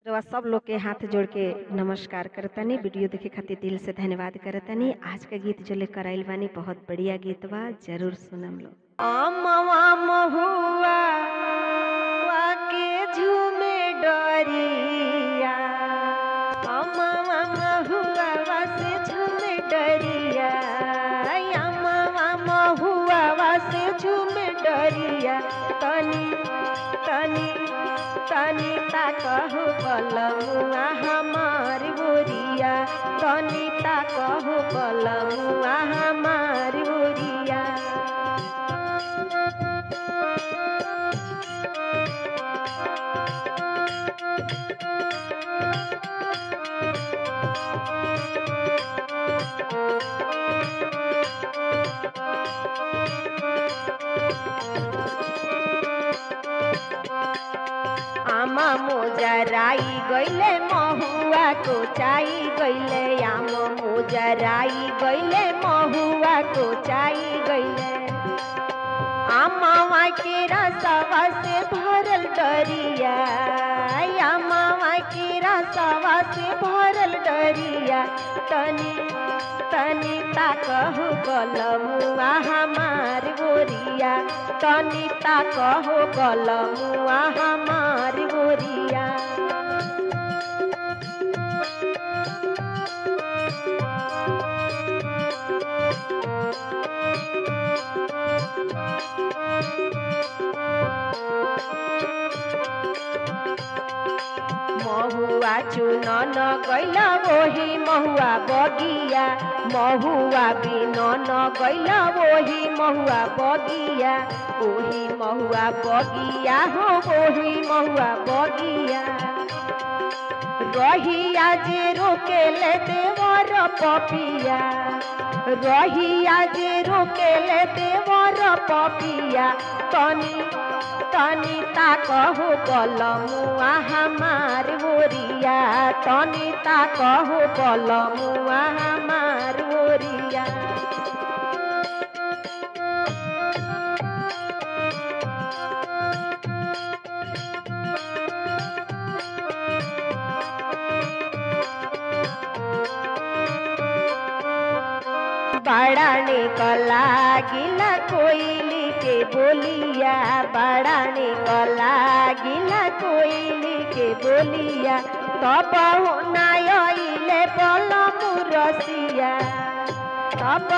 रउआ सब लोग के हाथ जोड़ के नमस्कार करतनी। वीडियो देखे खातिर दिल से धन्यवाद करतनी। आज का गीत जो लेकर आइल बानी बहुत बढ़िया गीत बा, जरूर सुनम लो। अमवा महुआ के झूमे डरिया, अमवा महुआ से झूमे डरिया, अमवा महुआ से झूमे डरिया। तनी तनी तनी ताकहु बलमुआ हमार गोरिया, तनी ताकहु बलमुआ हमार गोरिया। आमा मोजराई गईले महुआ कोचाई गईले, आम मोजराई गईले महुआ कोचाई गईले। आमावा के रसवा से भरल डरिया, आमावा के रसवा से भरल डरिया। तनी तनी ताकहु बलमुआ हमार गोरिया, तनी ताकहु बलमुआ हमार गोरिया। महुआ चुनन गैला वही महुआ बगिया, महुआ बिनन गैला वही महुआ बगिया, वही महुआ बगिया हो वही महुआ बगिया। रहिया जे रोकेले देवर पपिया, रहिया जे रोकेले देवर पपिया। तनी तनी ताकहु बलमुआ हमार गोरिया, तनी ताकहु बलमुआ हमार गोरिया। बड़ा निकला गिला कोयली के बोलिया, बड़ा निकला गिला कोयली के बोलिया। तब नायले बलमु रसिया, तब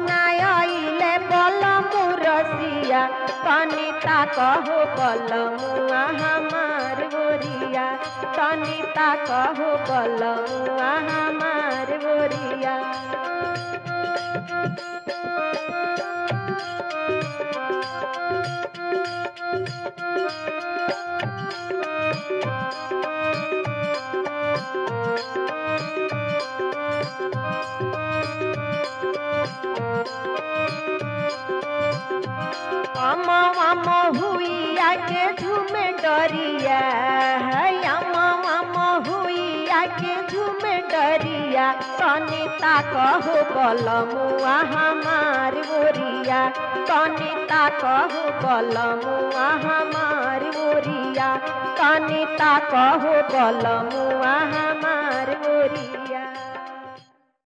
नायले बलमु रसिया। तनी ताकहु बलमुआ हमार गोरिया, तनी ताकहु बलमुआ हमार गोरिया। अमवा महुआ के झूमे डरिया, अमवा महुआ के झूमे डरिया। तनी ताकहु बलमुआ हमार गोरिया, तनी ताकहु बलमुआ हमार गोरिया, तनी ताकहु बलमुआ हमार